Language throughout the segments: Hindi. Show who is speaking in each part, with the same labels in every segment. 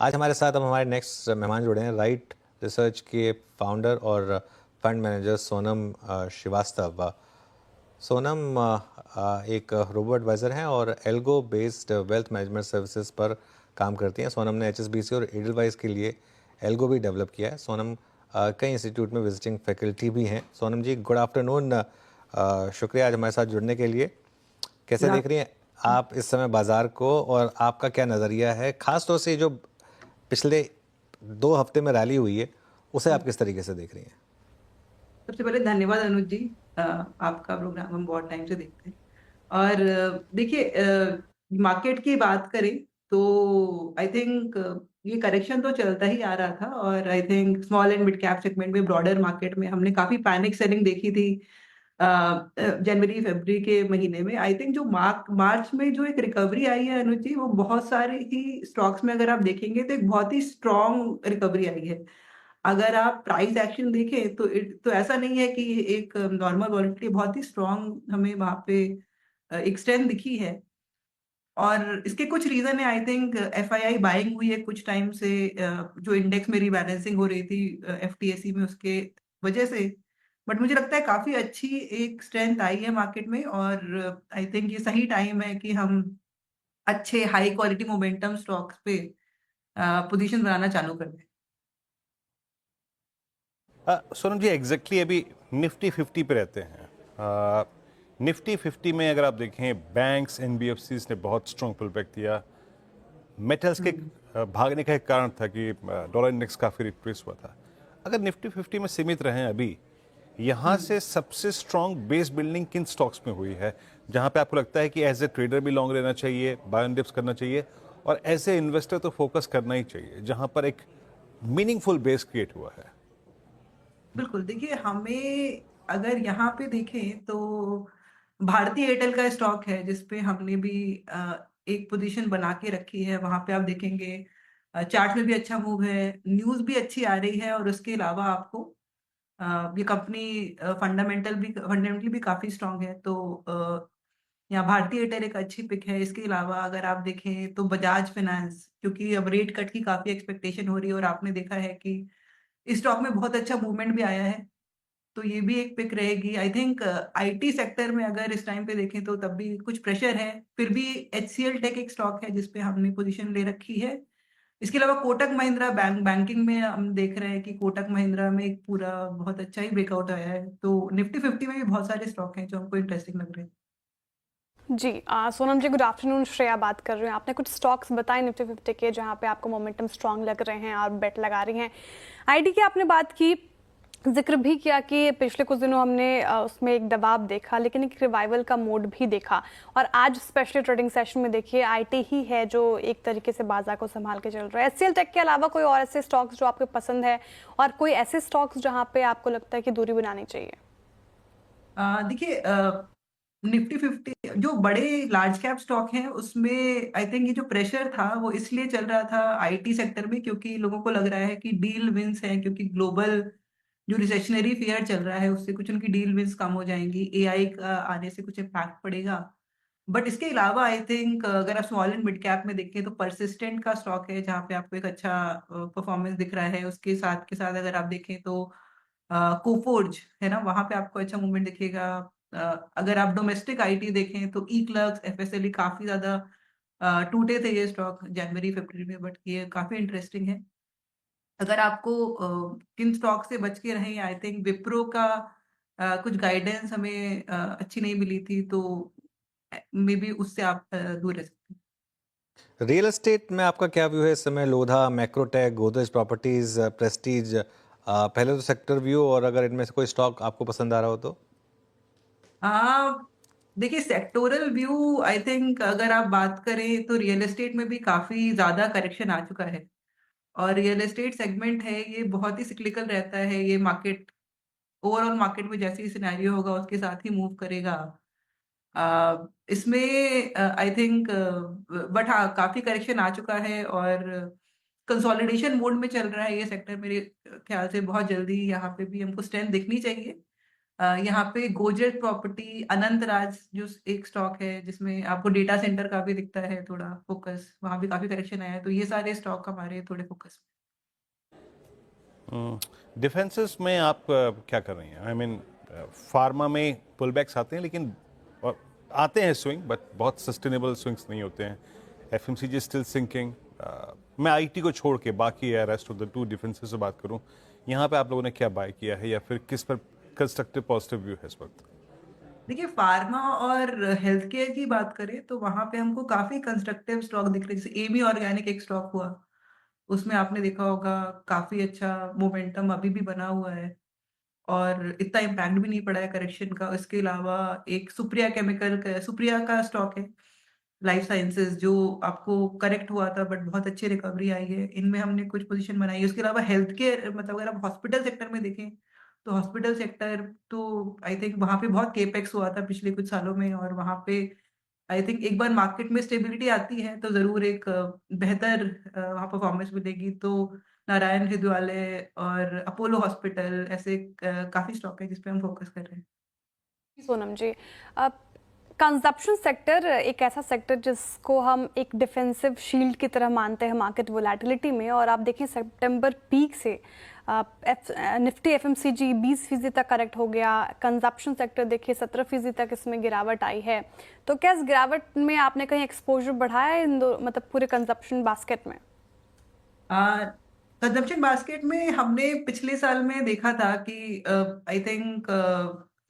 Speaker 1: आज हमारे साथ हम हमारे नेक्स्ट मेहमान जुड़े हैं राइट रिसर्च के फाउंडर और फंड मैनेजर सोनम श्रीवास्तव। सोनम एक रोबो एडवाइज़र हैं और algo based wealth management services पर काम करती हैं। सोनम ने एचएसबीसी और एडलवाइस के लिए एल्गो भी डेवलप किया है। सोनम कई इंस्टीट्यूट में विजिटिंग फैकल्टी भी हैं। सोनम जी, गुड आफ्टरनून। शुक्रिया आज हमारे साथ जुड़ने के लिए। कैसे देख रही हैं आप इस समय बाज़ार को, और आपका क्या नज़रिया है, ख़ास तौर से जो पिछले 2 हफ्ते में रैली हुई है उसे आप किस तरीके से देख रही हैं?
Speaker 2: सबसे पहले धन्यवाद अनुज जी। आपका प्रोग्राम हम बहुत टाइम से देखते हैं। और देखिए, मार्केट की बात करें तो आई थिंक ये करेक्शन तो चलता ही आ रहा था, और I think small and mid cap segment में, ब्रॉडर मार्केट में हमने काफी पैनिक सेलिंग देखी थी जनवरी फरवरी के महीने में। आई थिंक जो मार्च में जो एक रिकवरी आई है अनुज जी, वो बहुत सारे ही स्टॉक्स में अगर आप देखेंगे तो एक बहुत ही स्ट्रॉन्ग रिकवरी आई है। अगर आप प्राइस एक्शन देखें तो तो ऐसा नहीं है कि एक नॉर्मल वॉलेटिलिटी, बहुत ही स्ट्रॉन्ग हमें वहाँ पे एक स्ट्रेंथ दिखी है। और इसके कुछ रीज़न है, आई थिंक एफआईआई बाइंग हुई है कुछ टाइम से, जो इंडेक्स में रीबैलेंसिंग हो रही थी एफटीएसी में, उसके वजह से। बट मुझे लगता है काफ़ी अच्छी एक स्ट्रेंथ आई है मार्केट में, और आई थिंक ये सही टाइम है कि हम अच्छे हाई क्वालिटी मोमेंटम स्टॉक्स पे पोजीशन बनाना चालू कर दें।
Speaker 3: सोनम जी, एग्जैक्टली अभी निफ्टी 50 पे रहते हैं। निफ्टी 50 में अगर आप देखें, बैंक्स एनबीएफसीज ने बहुत स्ट्रॉन्ग पुल बैक दिया। मेटल्स के
Speaker 2: हुँ।
Speaker 3: भागने का एक कारण था कि डॉलर इंडेक्स काफ़ी रिट्रेस हुआ था। अगर निफ्टी 50 में सीमित रहें अभी, यहाँ
Speaker 2: हुँ।
Speaker 3: से सबसे स्ट्रॉन्ग बेस बिल्डिंग किन स्टॉक्स में हुई है जहाँ पे आपको लगता है कि एज ए ट्रेडर भी लॉन्ग रहना चाहिए, बाय ऑन डिप्स करना चाहिए, और एज ए इन्वेस्टर तो फोकस करना ही चाहिए, जहाँ पर एक मीनिंगफुल बेस क्रिएट हुआ है?
Speaker 2: बिल्कुल, देखिए हमें अगर यहाँ पे देखें तो भारतीय एयरटेल का स्टॉक है जिस पे हमने भी एक पोजीशन बना के रखी है। वहाँ पे आप देखेंगे चार्ट में भी अच्छा मूव है, न्यूज़ भी अच्छी आ रही है, और उसके अलावा आपको ये कंपनी फंडामेंटली भी काफ़ी स्ट्रॉन्ग है। तो यहाँ भारतीय एयरटेल एक अच्छी पिक है। इसके अलावा अगर आप देखें तो बजाज फाइनेंस, क्योंकि अब रेट कट की काफ़ी एक्सपेक्टेशन हो रही है, और आपने देखा है कि इस स्टॉक में बहुत अच्छा मूवमेंट भी आया है। तो ये भी एक पिक रहेगी। आई थिंक आईटी सेक्टर में अगर इस टाइम पे देखें तो तब भी कुछ प्रेशर है। फिर भी एचसीएल टेक एक स्टॉक है जिस पे हमने पोजीशन ले रखी है। इसके अलावा कोटक महिंद्रा बैंकिंग में हम देख रहे हैं कि कोटक महिंद्रा में एक पूरा बहुत अच्छा ही ब्रेकआउट आया है। तो निफ्टी 50 में भी बहुत सारे स्टॉक हैं जो हमको इंटरेस्टिंग लग रहे हैं।
Speaker 4: जी सोनम जी, गुड आफ्टरनून। श्रेया बात कर रही हूँ। आपने कुछ स्टॉक्स बताए निफ्टी 50 के जहाँ पे आपको मोमेंटम स्ट्रांग लग रहे हैं और बेट लगा रही हैं। आईटी की आपने बात की, जिक्र भी किया कि पिछले कुछ दिनों हमने उसमें एक दबाव देखा, लेकिन एक रिवाइवल का मोड भी देखा, और आज स्पेशली ट्रेडिंग सेशन में देखिए आईटी ही है जो एक तरीके से बाजार को संभाल के चल रहा है। एचसीएल टेक के अलावा कोई और ऐसे स्टॉक्स जो आपको पसंद है, और कोई ऐसे स्टॉक्स जहाँ पे आपको लगता है कि दूरी बनानी चाहिए?
Speaker 2: देखिए, निफ्टी 50 जो बड़े लार्ज कैप स्टॉक हैं उसमें आई थिंक ये जो प्रेशर था वो इसलिए चल रहा था आईटी सेक्टर में, क्योंकि लोगों को लग रहा है कि डील विंस है, क्योंकि ग्लोबल जो रिसेशनरी फियर चल रहा है उससे कुछ उनकी डील विंस कम हो जाएंगी, एआई का आने से कुछ इम्पैक्ट पड़ेगा। बट इसके अलावा आई थिंक अगर आप स्मॉल एंड मिड कैप में देखें तो परसिस्टेंट का स्टॉक है जहाँ पे आपको एक अच्छा परफॉर्मेंस दिख रहा है। उसके साथ के साथ अगर आप देखें तो कोफोर्ज है ना, वहाँ पे आपको अच्छा मूवमेंट दिखेगा। अ, अगर आप डोमेस्टिक आईटी देखें तो ई क्लर्क्स, एफएसएलई काफ़ी ज़्यादा टूटे थे ये स्टॉक जनवरी फरवरी में, बट ये काफ़ी इंटरेस्टिंग है। अगर आपको किन स्टॉक से बच के रहें, आई थिंक विप्रो का कुछ गाइडेंस हमें अच्छी नहीं मिली थी, तो मे बी उससे आप दूर रह सकते हैं।
Speaker 1: रियल एस्टेट में आपका क्या व्यू है इस समय? लोधा, मैक्रोटेक, गोदरेज प्रॉपर्टीज, प्रेस्टीज, पहले तो सेक्टर व्यू, और अगर इनमें से कोई स्टॉक आपको पसंद आ रहा हो तो?
Speaker 2: हाँ, देखिए सेक्टोरल व्यू आई थिंक अगर आप बात करें तो रियल एस्टेट में भी काफ़ी ज़्यादा करेक्शन आ चुका है, और रियल एस्टेट सेगमेंट है ये बहुत ही सिक्लिकल रहता है। ये मार्केट, ओवरऑल मार्केट में जैसे ही सिनेरियो होगा उसके साथ ही मूव करेगा। इसमें आई थिंक बट हाँ, काफ़ी करेक्शन आ चुका है, और कंसोलिडेशन मोड में चल रहा है ये सेक्टर। मेरे ख्याल से बहुत जल्दी यहाँ पे भी हमको स्ट्रेंथ दिखनी चाहिए। यहाँ पे गोजेट प्रॉपर्टी, अनंत राज जो एक स्टॉक है जिसमें आपको डेटा सेंटर का भी दिखता है थोड़ा फोकस, वहाँ भी काफी करेक्शन आया है, तो ये सारे स्टॉक हमारे थोड़े फोकस में।
Speaker 3: डिफेंसेस में आप क्या कर रही हैं? आई मीन फार्मा में पुल बैक्स आते हैं, लेकिन आते हैं स्विंग, बट बहुत सस्टेनेबल स्विंग्स नहीं होते हैं। FMCG still sinking. मैं आईटी को छोड़ के बाकी rest of the two defences से बात करूं, यहाँ पे आप लोगों ने क्या बाय किया है या फिर किस पर कंस्ट्रक्टिव पॉजिटिव व्यू है इस वक्त?
Speaker 2: देखिए, फार्मा और हेल्थ केयर की बात करें तो वहां पे हमको काफी कंस्ट्रक्टिव स्टॉक दिख रहे हैं, जैसे एमी ऑर्गेनिक एक स्टॉक हुआ, उसमें आपने देखा होगा काफी अच्छा मोमेंटम अभी भी बना हुआ है और इतना इम्पैक्ट भी नहीं पड़ा है करेक्शन का। इसके अलावा एक सुप्रिया केमिकल का, सुप्रिया का स्टॉक है लाइफ साइंसेज, जो आपको करेक्ट हुआ था बट बहुत अच्छी रिकवरी आई है, इनमें हमने कुछ पोजीशन बनाई है। उसके अलावा हेल्थ केयर, मतलब अगर आप हॉस्पिटल सेक्टर में देखें तो हॉस्पिटल सेक्टर तो आई थिंक वहां पे बहुत केपेक्स हुआ था पिछले कुछ सालों में, और वहां पे आई थिंक एक बार मार्केट में स्टेबिलिटी आती है तो जरूर एक बेहतर वहां परफॉर्मेंस मिलेगी। तो नारायण हृदयालय और अपोलो हॉस्पिटल ऐसे काफी स्टॉक है जिसपे हम फोकस कर रहे हैं।
Speaker 4: सोनम जी, कंजप्शन सेक्टर एक ऐसा सेक्टर जिसको हम एक डिफेंसिव शील्ड की तरह मानते हैं मार्केट वोलेटिलिटी में, और आप देखें सितंबर पीक से निफ्टी एफएमसीजी 20% तक करेक्ट हो गया। कंजप्शन सेक्टर देखिए 17% तक इसमें गिरावट आई है। तो क्या इस गिरावट में आपने कहीं एक्सपोजर बढ़ाया है इन दो, मतलब पूरे कंजप्शन बास्केट में?
Speaker 2: कंजम्पशन बास्केट में हमने पिछले साल में देखा था कि आई थिंक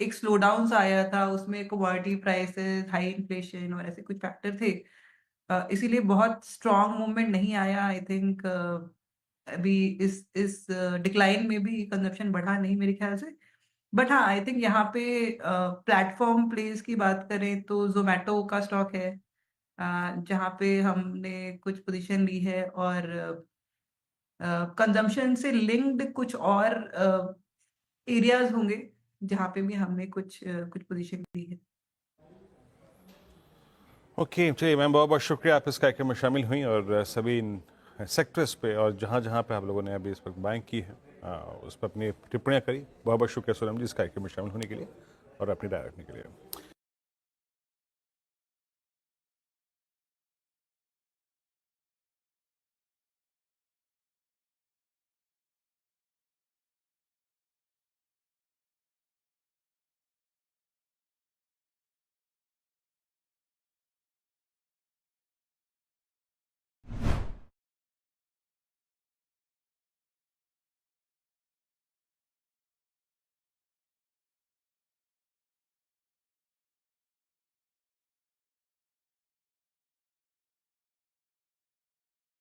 Speaker 2: एक स्लो डाउन सा आया था, उसमें कमोडिटी प्राइसेस, हाई इन्फ्लेशन और ऐसे कुछ फैक्टर थे। इसीलिए बहुत स्ट्रॉन्ग मूवमेंट नहीं आया आई थिंक। अभी इस डिक्लाइन में भी कंजम्पशन बढ़ा नहीं मेरे ख्याल से। बट हाँ, आई थिंक यहाँ पे प्लेटफॉर्म प्लेस की बात करें तो जोमेटो का स्टॉक है जहाँ पे हमने कुछ पोजीशन ली है, और कंजम्पशन से लिंक्ड कुछ और एरियाज होंगे जहाँ पे भी हमने कुछ पोजीशन ली है।
Speaker 3: ओके, चलिए मैम, बहुत बहुत शुक्रिया आप इस कार्यक्रम में शामिल हुई और सभी इन सेक्टर्स पे और जहाँ जहाँ पे आप लोगों ने अभी इस वक्त बाइंग की है उस पर अपनी टिप्पणियाँ करी। बहुत बहुत शुक्रिया सोनम जी इस कार्यक्रम में शामिल होने के लिए और अपनी राय रखने के लिए।